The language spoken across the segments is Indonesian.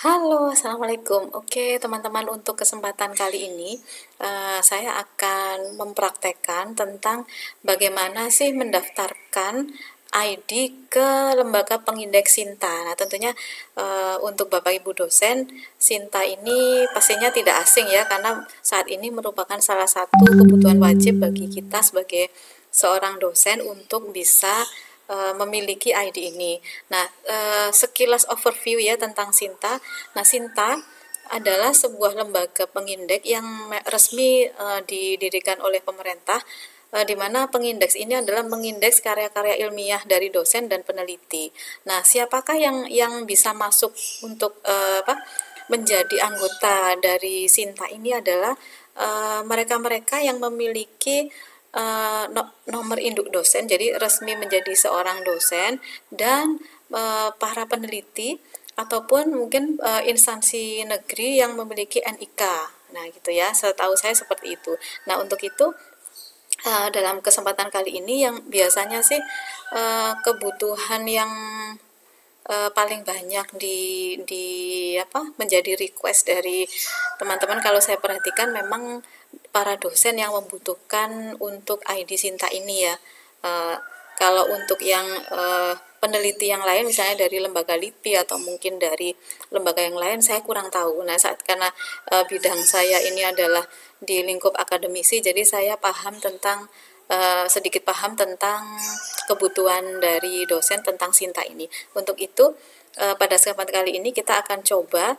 Halo, Assalamualaikum. Oke, teman-teman, untuk kesempatan kali ini, saya akan mempraktekkan tentang bagaimana sih mendaftarkan ID ke lembaga pengindeks Sinta. Nah, tentunya untuk Bapak Ibu dosen, Sinta ini pastinya tidak asing ya, karena saat ini merupakan salah satu kebutuhan wajib bagi kita sebagai seorang dosen untuk bisa memiliki ID ini. Nah, sekilas overview ya tentang Sinta. Nah, Sinta adalah sebuah lembaga pengindeks yang resmi didirikan oleh pemerintah, di mana pengindeks ini adalah mengindeks karya-karya ilmiah dari dosen dan peneliti. Nah, siapakah yang bisa masuk untuk menjadi anggota dari Sinta ini adalah mereka-mereka yang memiliki nomor induk dosen, jadi resmi menjadi seorang dosen, dan para peneliti ataupun mungkin instansi negeri yang memiliki NIK. Nah, gitu ya, setahu saya seperti itu. Nah, untuk itu dalam kesempatan kali ini yang biasanya sih kebutuhan yang paling banyak di menjadi request dari teman-teman, kalau saya perhatikan memang para dosen yang membutuhkan untuk ID Sinta ini ya. Uh, Kalau untuk yang peneliti yang lain, misalnya dari lembaga LIPI atau mungkin dari lembaga yang lain, saya kurang tahu. Nah, karena bidang saya ini adalah di lingkup akademisi, jadi saya sedikit paham tentang kebutuhan dari dosen tentang Sinta ini. Untuk itu, pada kesempatan kali ini kita akan coba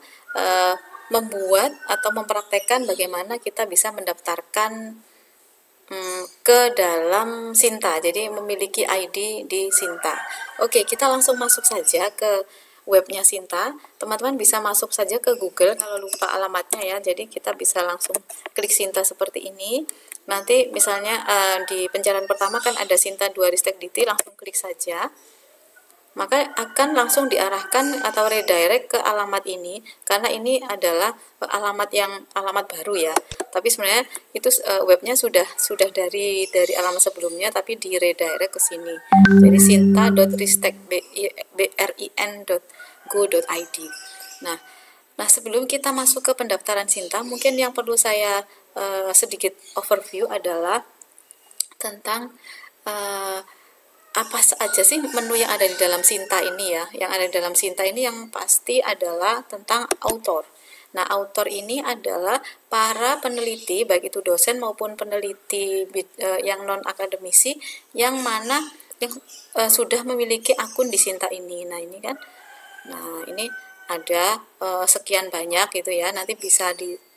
membuat atau mempraktekkan bagaimana kita bisa mendaftarkan ke dalam Sinta, jadi memiliki ID di Sinta. Oke, kita langsung masuk saja ke webnya Sinta. Teman-teman bisa masuk saja ke Google kalau lupa alamatnya ya, jadi kita bisa langsung klik Sinta seperti ini. Nanti misalnya di pencarian pertama kan ada Sinta 2 Ristek Dikti, langsung klik saja, maka akan langsung diarahkan atau redirect ke alamat ini, karena ini adalah alamat baru ya, tapi sebenarnya itu webnya sudah dari alamat sebelumnya, tapi di redirect ke sini, jadi sinta.ristek.brin.go.id. nah nah sebelum kita masuk ke pendaftaran Sinta, mungkin yang perlu saya sedikit overview adalah tentang uh, apa saja sih menu yang ada di dalam Sinta ini ya. Yang ada di dalam Sinta ini yang pasti adalah tentang author. Nah, author ini adalah para peneliti, baik itu dosen maupun peneliti yang non akademisi, yang mana yang sudah memiliki akun di Sinta ini. Nah, ini kan. Nah, ini ada sekian banyak gitu ya. Nanti bisa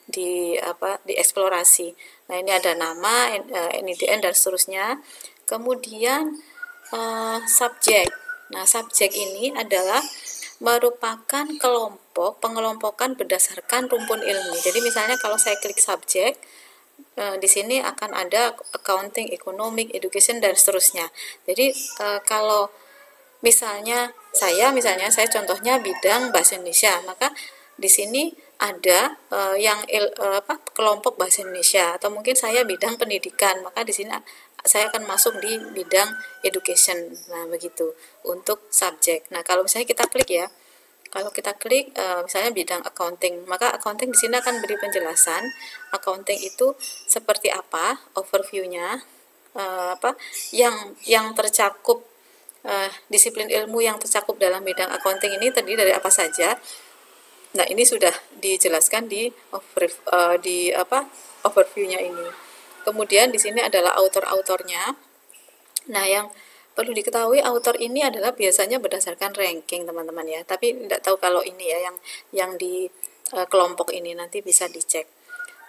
dieksplorasi. Nah, ini ada nama, NIDN dan seterusnya. Kemudian subjek. Nah, subjek ini adalah merupakan pengelompokan berdasarkan rumpun ilmu. Jadi misalnya kalau saya klik subjek, di sini akan ada accounting, economic, education dan seterusnya. Jadi kalau misalnya saya contohnya bidang bahasa Indonesia, maka di sini ada kelompok bahasa Indonesia, atau mungkin saya bidang pendidikan, maka di sini saya akan masuk di bidang education. Nah, begitu untuk subjek. Nah, kalau misalnya kita klik ya, kalau kita klik misalnya bidang accounting, maka accounting di sini akan beri penjelasan accounting itu seperti apa, overview-nya, yang tercakup, disiplin ilmu yang tercakup dalam bidang accounting ini terdiri dari apa saja. Nah, ini sudah dijelaskan di overview-nya ini. Kemudian di sini adalah author-autornya. Nah, yang perlu diketahui, author ini adalah biasanya berdasarkan ranking, teman-teman ya. Tapi tidak tahu kalau ini ya yang di kelompok ini, nanti bisa dicek.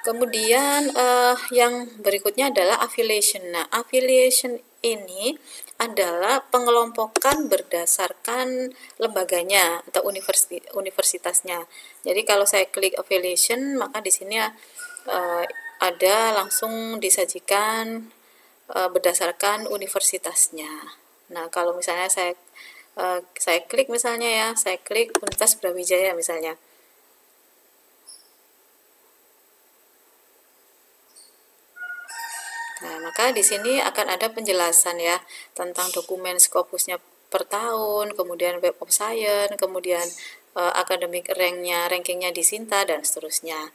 Kemudian yang berikutnya adalah affiliation. Nah, affiliation ini adalah pengelompokan berdasarkan lembaganya atau universitasnya. Jadi kalau saya klik affiliation, maka di sini ada langsung disajikan berdasarkan universitasnya. Nah, kalau misalnya saya klik misalnya ya, saya klik Universitas Brawijaya misalnya. Nah, maka di sini akan ada penjelasan ya tentang dokumen Scopusnya per tahun, kemudian Web of Science, kemudian akademik rankingnya di Sinta dan seterusnya.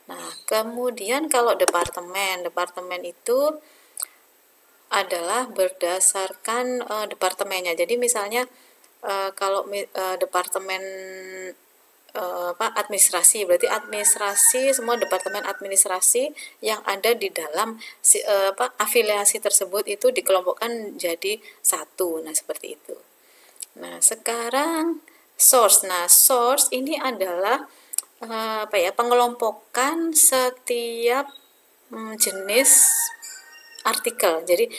Nah, kemudian kalau departemen itu adalah berdasarkan departemennya. Jadi misalnya kalau departemen administrasi, berarti administrasi, semua departemen administrasi yang ada di dalam afiliasi tersebut itu dikelompokkan jadi satu. Nah, seperti itu. Nah, sekarang source. Nah, source ini adalah pengelompokan setiap jenis artikel. Jadi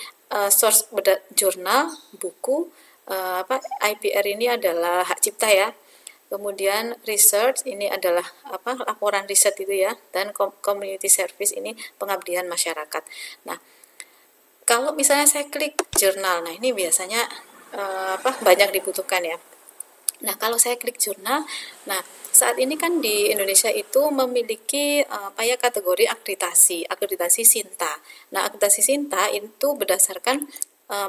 source jurnal, buku, IPR ini adalah hak cipta ya. Kemudian research ini adalah laporan riset itu ya, dan community service ini pengabdian masyarakat. Nah, kalau misalnya saya klik jurnal, nah ini biasanya banyak dibutuhkan ya. Nah, kalau saya klik jurnal, nah saat ini kan di Indonesia itu memiliki kategori akreditasi Sinta. Nah, akreditasi Sinta itu berdasarkan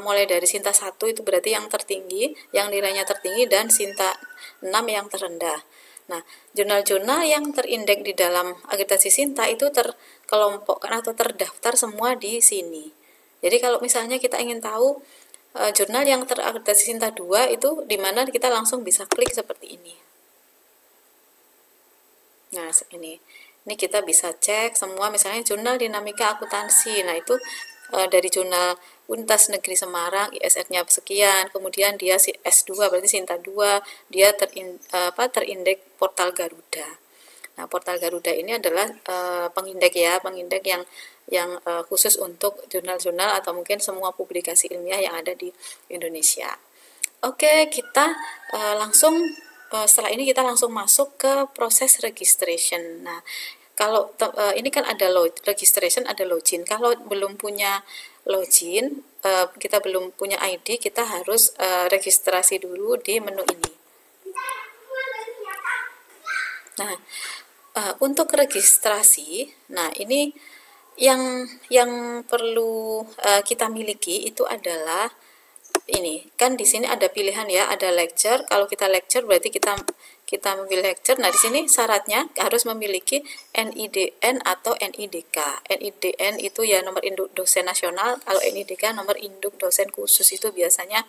mulai dari Sinta 1 itu berarti yang tertinggi, yang nilainya tertinggi, dan Sinta 6 yang terendah. Nah, jurnal-jurnal yang terindeks di dalam akreditasi Sinta itu terkelompokkan atau terdaftar semua di sini. Jadi kalau misalnya kita ingin tahu jurnal yang terakreditasi Sinta 2 itu di mana, kita langsung bisa klik seperti ini. Nah, ini kita bisa cek semua, misalnya jurnal dinamika akuntansi. Nah, itu dari jurnal Universitas Negeri Semarang, ISR-nya sekian, kemudian dia S2 berarti Sinta 2, dia terindeks portal Garuda. Nah, portal Garuda ini adalah pengindeks yang khusus untuk jurnal-jurnal atau mungkin semua publikasi ilmiah yang ada di Indonesia. Oke, kita setelah ini kita langsung masuk ke proses registration. Nah, kalau ini kan ada registration, ada login. Kalau belum punya login, kita belum punya ID, kita harus registrasi dulu di menu ini. Nah, untuk registrasi, nah ini yang perlu kita miliki itu adalah ini. Kan di sini ada pilihan ya, ada lecture. Kalau kita lecture berarti kita memilih lecture. Nah, di sini syaratnya harus memiliki NIDN atau NIDK. NIDN itu ya nomor induk dosen nasional, kalau NIDK nomor induk dosen khusus. Itu biasanya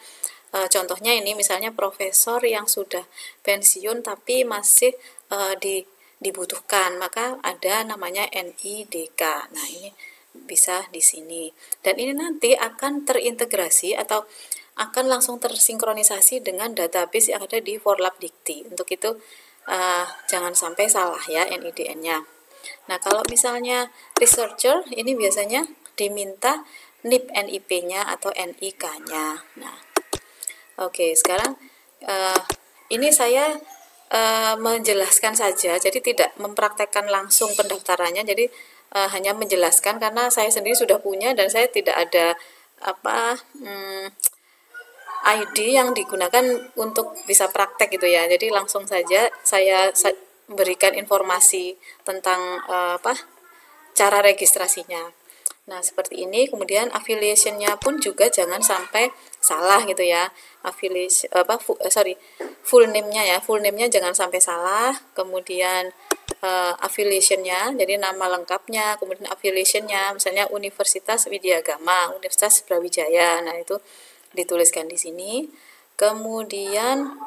contohnya ini misalnya profesor yang sudah pensiun tapi masih dibutuhkan, maka ada namanya NIDK. Nah, ini bisa di sini. Dan ini nanti akan terintegrasi atau akan langsung tersinkronisasi dengan database yang ada di Forlabdikti. Untuk itu jangan sampai salah ya NIDN-nya. Nah, kalau misalnya researcher ini biasanya diminta NIP NIP-nya atau NIK-nya. Nah, oke, sekarang ini saya menjelaskan saja, jadi tidak mempraktekkan langsung pendaftarannya, jadi hanya menjelaskan karena saya sendiri sudah punya dan saya tidak ada ID yang digunakan untuk bisa praktek gitu ya. Jadi langsung saja saya berikan informasi tentang cara registrasinya. Nah, seperti ini. Kemudian affiliation-nya pun juga jangan sampai salah gitu ya. Full name-nya ya. Full name-nya jangan sampai salah. Kemudian affiliation-nya, jadi nama lengkapnya, kemudian affiliation-nya, misalnya Universitas Widyagama, Universitas Brawijaya. Nah, itu dituliskan di sini. Kemudian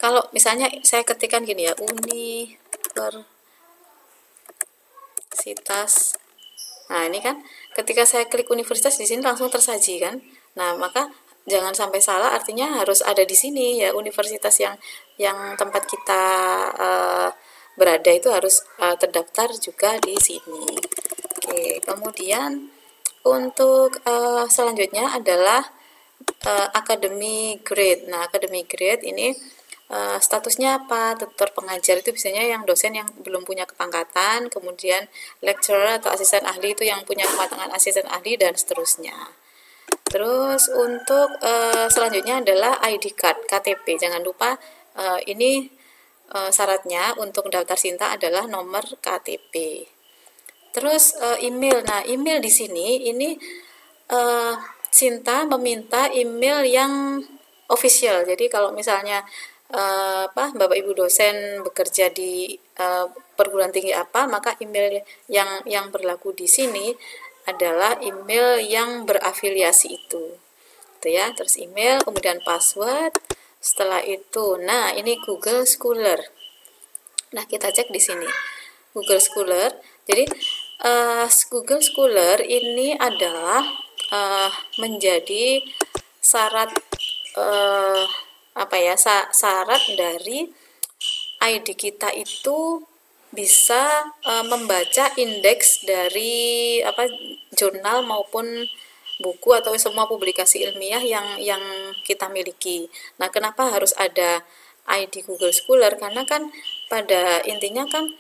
kalau misalnya saya ketikkan gini ya, Universitas. Nah, ini kan ketika saya klik universitas di sini langsung tersaji kan. Nah, maka jangan sampai salah, artinya harus ada di sini ya, universitas yang tempat kita berada itu harus terdaftar juga di sini. Oke, kemudian untuk selanjutnya adalah academy grade. Nah, academy grade ini statusnya apa? Tutor pengajar itu biasanya yang dosen yang belum punya kepangkatan, kemudian lecturer atau asisten ahli itu yang punya kepangkatan asisten ahli, dan seterusnya. Terus untuk selanjutnya adalah ID card, KTP. Jangan lupa ini syaratnya untuk daftar Sinta adalah nomor KTP. Terus email. Nah, email di sini ini Sinta meminta email yang official. Jadi kalau misalnya Bapak Ibu dosen bekerja di perguruan tinggi apa, maka email yang berlaku di sini adalah email yang berafiliasi itu ya. Terus email, kemudian password. Setelah itu, nah ini Google Scholar. Nah, kita cek di sini Google Scholar. Jadi Google Scholar ini adalah menjadi syarat syarat dari ID kita itu bisa membaca indeks dari jurnal maupun buku atau semua publikasi ilmiah yang kita miliki. Nah, kenapa harus ada ID Google Scholar? Karena kan pada intinya kan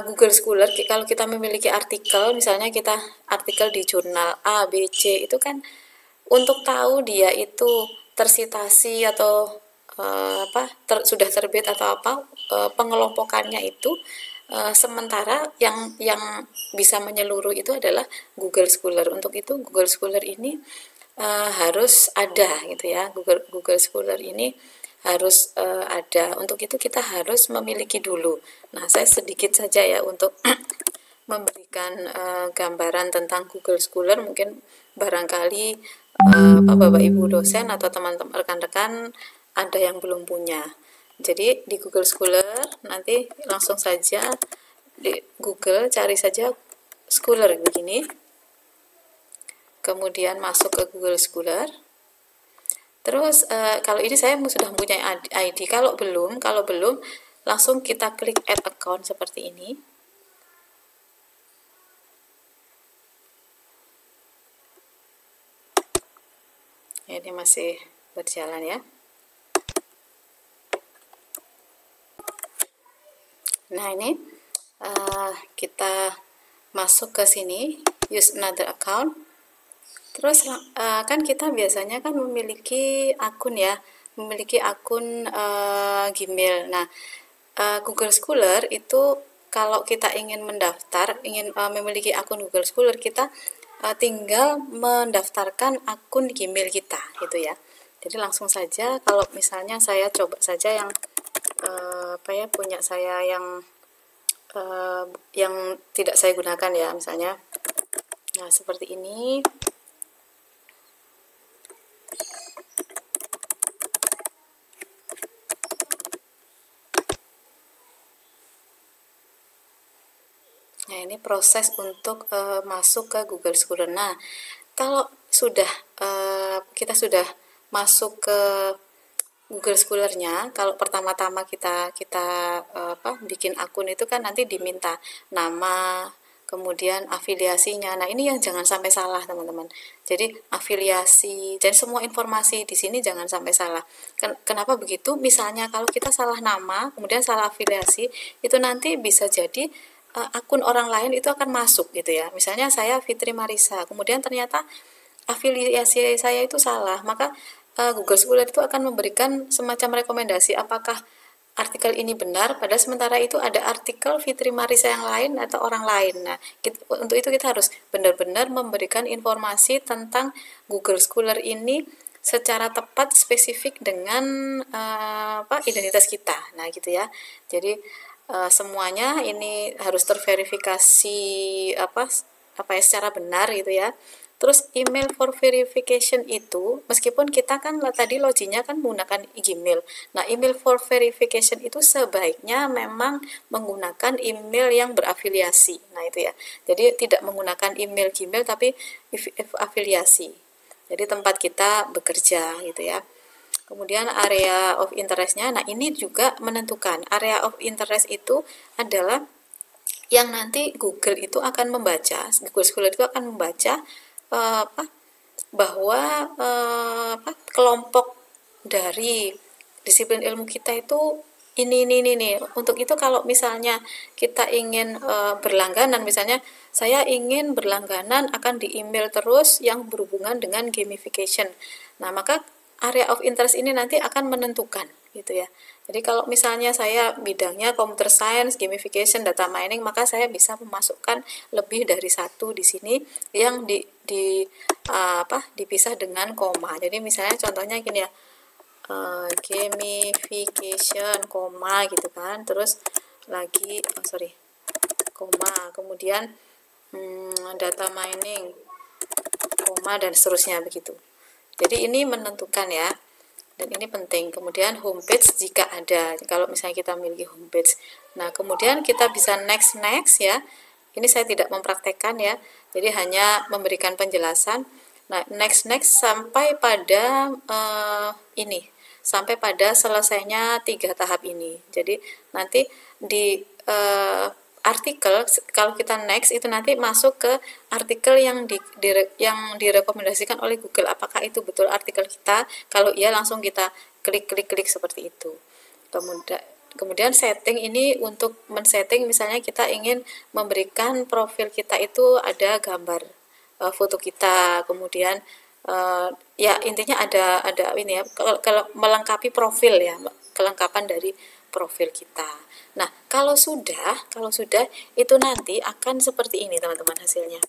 Google Scholar, kalau kita memiliki artikel, misalnya kita artikel di jurnal A, B, C, itu kan untuk tahu dia itu tersitasi atau sudah terbit atau pengelompokannya itu sementara yang bisa menyeluruh itu adalah Google Scholar. Untuk itu Google Scholar ini harus ada gitu ya. Google Scholar ini harus ada. Untuk itu kita harus memiliki dulu. Nah, saya sedikit saja ya untuk memberikan gambaran tentang Google Scholar. Mungkin barangkali Bapak Ibu dosen atau teman-teman rekan-rekan ada yang belum punya. Jadi di Google Scholar nanti langsung saja di Google cari saja Scholar begini. Kemudian masuk ke Google Scholar. Terus kalau ini saya sudah mempunyai ID. Kalau belum langsung kita klik add account seperti ini. Ini masih berjalan ya. Nah, ini kita masuk ke sini, use another account. Terus kan kita biasanya kan memiliki akun ya, memiliki akun Gmail. Nah, Google Scholar itu kalau kita ingin mendaftar, ingin memiliki akun Google Scholar, kita tinggal mendaftarkan akun Gmail kita gitu ya. Jadi langsung saja, kalau misalnya saya coba saja yang punya saya yang tidak saya gunakan ya, misalnya. Nah, seperti ini. Nah, ini proses untuk masuk ke Google Scholar. Nah, kalau sudah kita sudah masuk ke Google Scholar-nya, kalau pertama-tama kita bikin akun itu kan nanti diminta nama, kemudian afiliasinya. Nah, ini yang jangan sampai salah, teman-teman. Jadi afiliasi, jadi semua informasi di sini jangan sampai salah. Kenapa begitu? Misalnya kalau kita salah nama, kemudian salah afiliasi, itu nanti bisa jadi akun orang lain itu akan masuk gitu ya. Misalnya saya Fitri Marisa, kemudian ternyata afiliasi saya itu salah, maka Google Scholar itu akan memberikan semacam rekomendasi apakah artikel ini benar, padahal sementara itu ada artikel Fitri Marisa yang lain atau orang lain. Nah, untuk itu kita harus benar-benar memberikan informasi tentang Google Scholar ini secara tepat, spesifik dengan identitas kita. Nah, gitu ya. Jadi semuanya ini harus terverifikasi secara benar gitu ya. Terus email for verification itu, meskipun kita kan tadi loginnya kan menggunakan Gmail. Nah, email for verification itu sebaiknya memang menggunakan email yang berafiliasi. Nah, itu ya. Jadi tidak menggunakan email Gmail tapi afiliasi. Jadi tempat kita bekerja gitu ya. Kemudian area of interest-nya, nah ini juga menentukan. Area of interest itu adalah yang nanti Google itu akan membaca, Google Scholar itu akan membaca bahwa kelompok dari disiplin ilmu kita itu ini. Untuk itu kalau misalnya kita ingin berlangganan, misalnya saya ingin berlangganan akan di email terus yang berhubungan dengan gamification. Nah, maka area of interest ini nanti akan menentukan gitu ya. Jadi kalau misalnya saya bidangnya computer science, gamification, data mining, maka saya bisa memasukkan lebih dari satu di sini yang dipisah dengan koma. Jadi misalnya contohnya gini ya, gamification, koma gitu kan, terus lagi koma, kemudian data mining, koma, dan seterusnya begitu. Jadi ini menentukan ya, dan ini penting. Kemudian homepage jika ada, kalau misalnya kita miliki homepage. Nah kemudian kita bisa next ya. Ini saya tidak mempraktekkan ya, jadi hanya memberikan penjelasan. Nah next sampai pada sampai pada selesainya 3 tahap ini. Jadi nanti di artikel, kalau kita next itu nanti masuk ke artikel yang yang direkomendasikan oleh Google. Apakah itu betul artikel kita? Kalau iya langsung kita klik seperti itu. Kemudian setting ini untuk men-setting, misalnya kita ingin memberikan profil kita itu ada gambar foto kita, kemudian ya intinya ada ini ya, kalau melengkapi profil ya, kelengkapan dari profil kita. Nah, kalau sudah itu nanti akan seperti ini teman-teman hasilnya.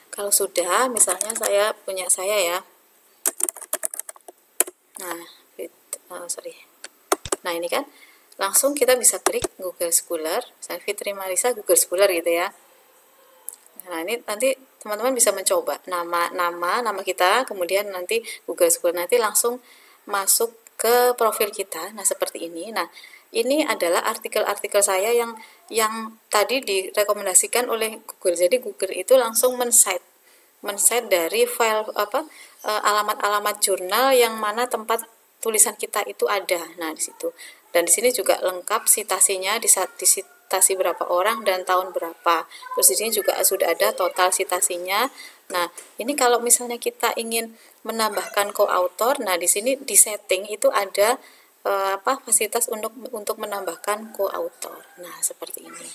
Kalau sudah, misalnya saya ya. Nah, ini kan langsung kita bisa klik Google Scholar, misalnya Fitri Marisa Google Scholar gitu ya. Nah, ini nanti teman-teman bisa mencoba nama kita, kemudian nanti Google Scholar, nanti langsung masuk ke profil kita. Nah, seperti ini. Nah, ini adalah artikel-artikel saya yang tadi direkomendasikan oleh Google. Jadi Google itu langsung men-cite dari file alamat-alamat jurnal yang mana tempat tulisan kita itu ada. Nah, di situ. Dan di sini juga lengkap citasinya, disitasi berapa orang dan tahun berapa. Terus di sini juga sudah ada total citasinya. Nah, ini kalau misalnya kita ingin menambahkan co-author, nah di sini di setting itu ada fasilitas untuk menambahkan co-author. Nah, seperti ini.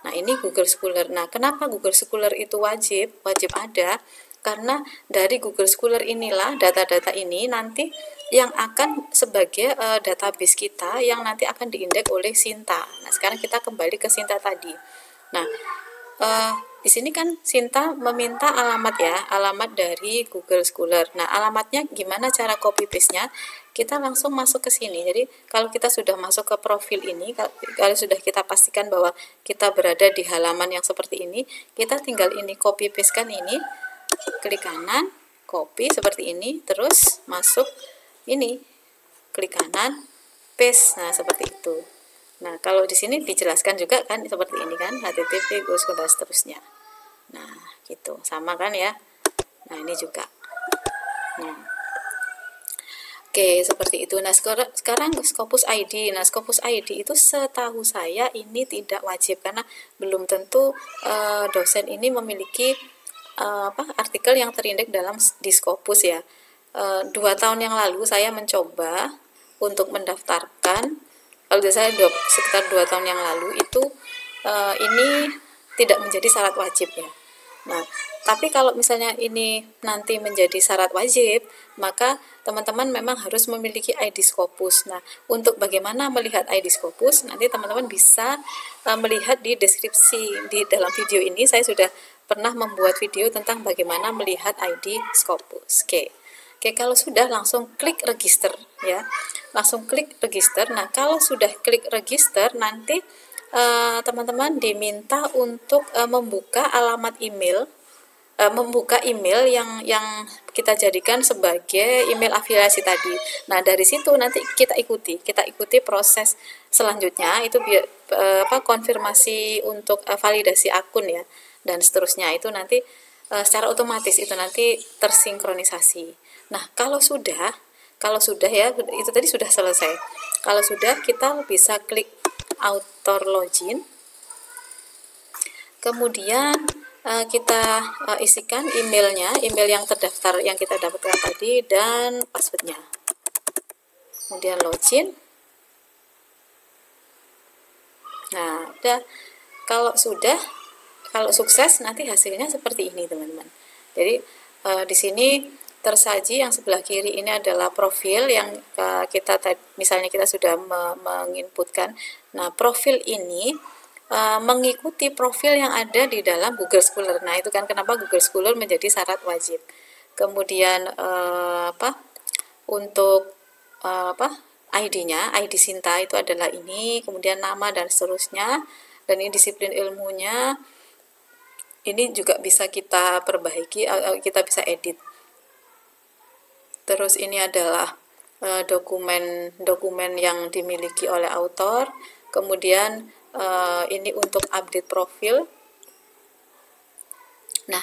Nah, ini Google Scholar. Nah, kenapa Google Scholar itu wajib ada? Karena dari Google Scholar inilah data-data ini nanti yang akan sebagai database kita yang nanti akan diindeks oleh Sinta. Nah, sekarang kita kembali ke Sinta tadi. Nah, di sini kan Sinta meminta alamat dari Google Scholar. Nah, alamatnya gimana cara copy paste-nya? Kita langsung masuk ke sini. Jadi, kalau kita sudah masuk ke profil ini, kalau sudah kita pastikan bahwa kita berada di halaman yang seperti ini, kita tinggal ini copy paste kan ini, klik kanan, copy seperti ini, terus masuk ini, klik kanan, paste. Nah, seperti itu. Nah, kalau di sini dijelaskan juga kan seperti ini kan, http dan seterusnya. Nah, gitu. Sama kan ya. Nah, ini juga. Nah, oke, seperti itu. Nah, sekarang Scopus ID. Nah, Scopus ID itu setahu saya ini tidak wajib karena belum tentu dosen ini memiliki artikel yang terindeks dalam di Scopus ya. 2 tahun yang lalu saya mencoba untuk mendaftarkan. Kalau saya sekitar 2 tahun yang lalu itu ini tidak menjadi syarat wajib ya. Nah, tapi kalau misalnya ini nanti menjadi syarat wajib, maka teman-teman memang harus memiliki ID Scopus. Nah, untuk bagaimana melihat ID Scopus, nanti teman-teman bisa melihat di deskripsi di dalam video ini. Saya sudah pernah membuat video tentang bagaimana melihat ID Scopus. Oke, kalau sudah langsung klik register ya. Langsung klik register. Nah, kalau sudah klik register nanti teman-teman diminta untuk membuka alamat email, membuka email yang kita jadikan sebagai email afiliasi tadi. Nah, dari situ nanti kita ikuti proses selanjutnya itu konfirmasi untuk validasi akun ya, dan seterusnya itu nanti secara otomatis itu nanti tersinkronisasi. Nah, kalau sudah ya, itu tadi sudah selesai. Kalau sudah, kita bisa klik author login. Kemudian kita isikan emailnya, email yang terdaftar yang kita dapatkan tadi dan passwordnya. Kemudian login. Nah, kalau sukses nanti hasilnya seperti ini, teman-teman. Jadi di sini tersaji yang sebelah kiri ini adalah profil yang misalnya kita sudah menginputkan. Nah, profil ini mengikuti profil yang ada di dalam Google Scholar. Nah, itu kan kenapa Google Scholar menjadi syarat wajib. Kemudian untuk ID-nya, ID Sinta itu adalah ini, kemudian nama dan seterusnya, dan ini disiplin ilmunya. Ini juga bisa kita perbaiki, kita bisa edit. Terus ini adalah dokumen yang dimiliki oleh author. Kemudian ini untuk update profil. Nah,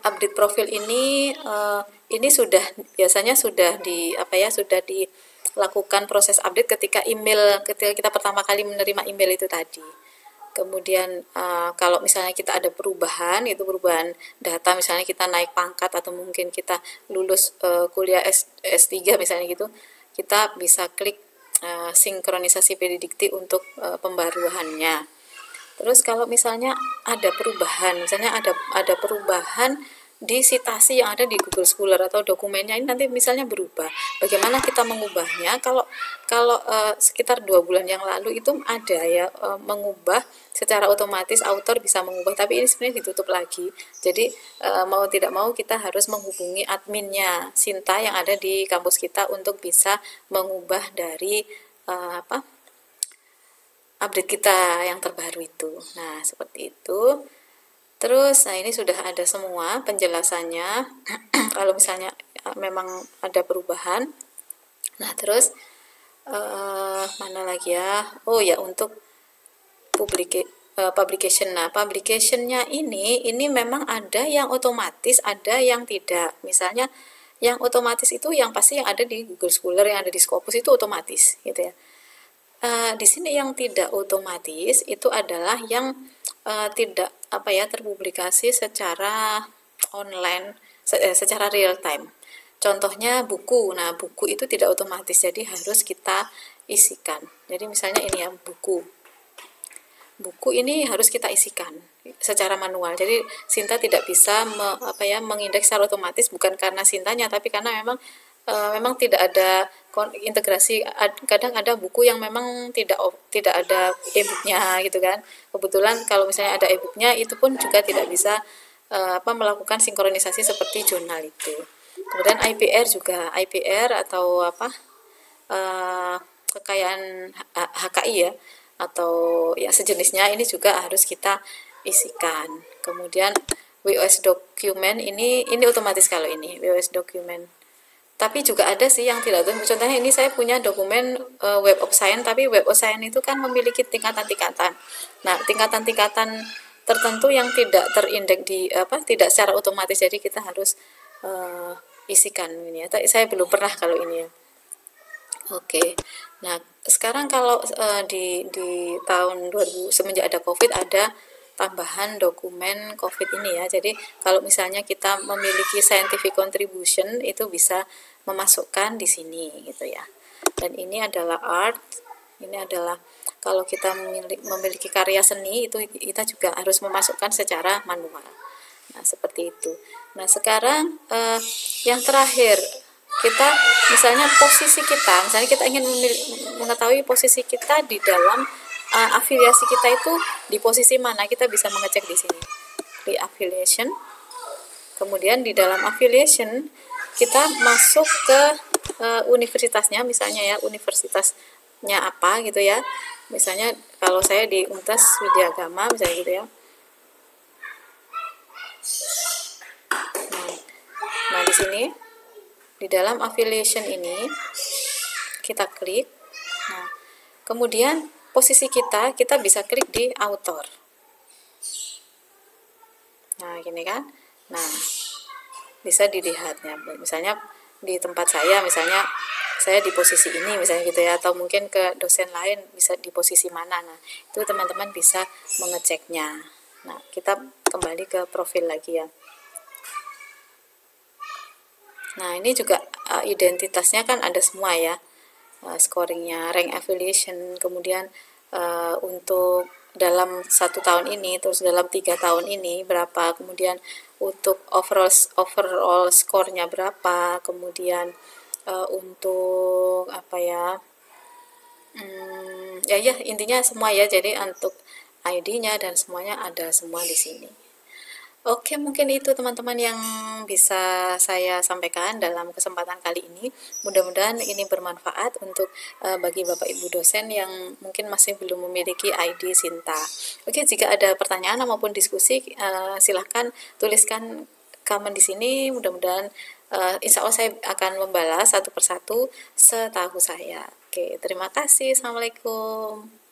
update profil ini biasanya sudah dilakukan proses update ketika kita pertama kali menerima email itu tadi. Kemudian kalau misalnya kita ada perubahan data, misalnya kita naik pangkat atau mungkin kita lulus kuliah S3 misalnya gitu, kita bisa klik sinkronisasi pedidikti untuk pembaruannya. Terus kalau misalnya ada perubahan, di citasi yang ada di Google Scholar atau dokumennya ini nanti misalnya berubah. Bagaimana kita mengubahnya? Kalau sekitar 2 bulan yang lalu itu ada ya mengubah secara otomatis, author bisa mengubah, tapi ini sebenarnya ditutup lagi. Jadi mau tidak mau kita harus menghubungi adminnya Sinta yang ada di kampus kita untuk bisa mengubah dari update kita yang terbaru itu. Nah, seperti itu. Terus, ini sudah ada semua penjelasannya. Kalau misalnya memang ada perubahan. Nah, terus mana lagi ya? Oh ya, untuk publication. Nah, publicationnya ini memang ada yang otomatis, ada yang tidak. Misalnya yang otomatis itu yang pasti yang ada di Google Scholar, yang ada di Scopus itu otomatis, gitu ya. Di sini yang tidak otomatis itu adalah yang tidak terpublikasi secara online, secara real time. Contohnya buku. Nah, buku itu tidak otomatis, jadi harus kita isikan. Jadi misalnya ini ya, buku ini harus kita isikan secara manual. Jadi Sinta tidak bisa mengindeks secara otomatis, bukan karena Sintanya, tapi karena memang tidak ada integrasi. Kadang ada buku yang memang tidak ada e-booknya gitu kan. Kebetulan kalau misalnya ada e-booknya itu pun juga tidak bisa melakukan sinkronisasi seperti jurnal itu. Kemudian IPR atau kekayaan HKI ya, atau ya sejenisnya, ini juga harus kita isikan. Kemudian WOS document ini otomatis kalau ini WOS document. Tapi juga ada sih yang tidak otomatis. Contohnya ini saya punya dokumen Web of Science, tapi Web of Science itu kan memiliki tingkatan-tingkatan. Nah, tingkatan-tingkatan tertentu yang tidak terindeks tidak secara otomatis, jadi kita harus isikan ini ya. Saya belum pernah kalau ini ya. Oke. Nah, sekarang kalau di tahun 2000 semenjak ada Covid, ada tambahan dokumen Covid ini ya. Jadi kalau misalnya kita memiliki scientific contribution itu bisa memasukkan di sini gitu ya. Dan ini adalah art. Ini adalah kalau kita memiliki karya seni itu kita juga harus memasukkan secara manual. Nah, seperti itu. Nah, sekarang yang terakhir, kita misalnya kita ingin mengetahui posisi kita di dalam afiliasi kita itu di posisi mana. Kita bisa mengecek di sini di affiliation. Kemudian di dalam affiliation kita masuk ke universitasnya, misalnya ya universitasnya apa gitu ya. Misalnya kalau saya di Universitas Widyagama misalnya gitu ya. Nah, di sini di dalam affiliation ini kita klik. Nah, kemudian posisi kita bisa klik di author. Nah, gini kan. Nah, bisa dilihatnya. Misalnya di tempat saya, misalnya saya di posisi ini misalnya gitu ya, atau mungkin ke dosen lain bisa di posisi mana. Nah, itu teman-teman bisa mengeceknya. Nah, kita kembali ke profil lagi ya. Nah, ini juga identitasnya kan ada semua ya, scoringnya, rank affiliation, kemudian untuk dalam 1 tahun ini, terus dalam 3 tahun ini berapa, kemudian untuk overall skornya berapa, kemudian untuk intinya semua ya. Jadi untuk ID-nya dan semuanya ada semua di sini. Oke, mungkin itu teman-teman yang bisa saya sampaikan dalam kesempatan kali ini. Mudah-mudahan ini bermanfaat untuk bagi Bapak Ibu dosen yang mungkin masih belum memiliki ID Sinta. Oke, jika ada pertanyaan maupun diskusi, silahkan tuliskan komen di sini. Mudah-mudahan insya Allah saya akan membalas satu persatu setahu saya. Oke, terima kasih. Assalamualaikum.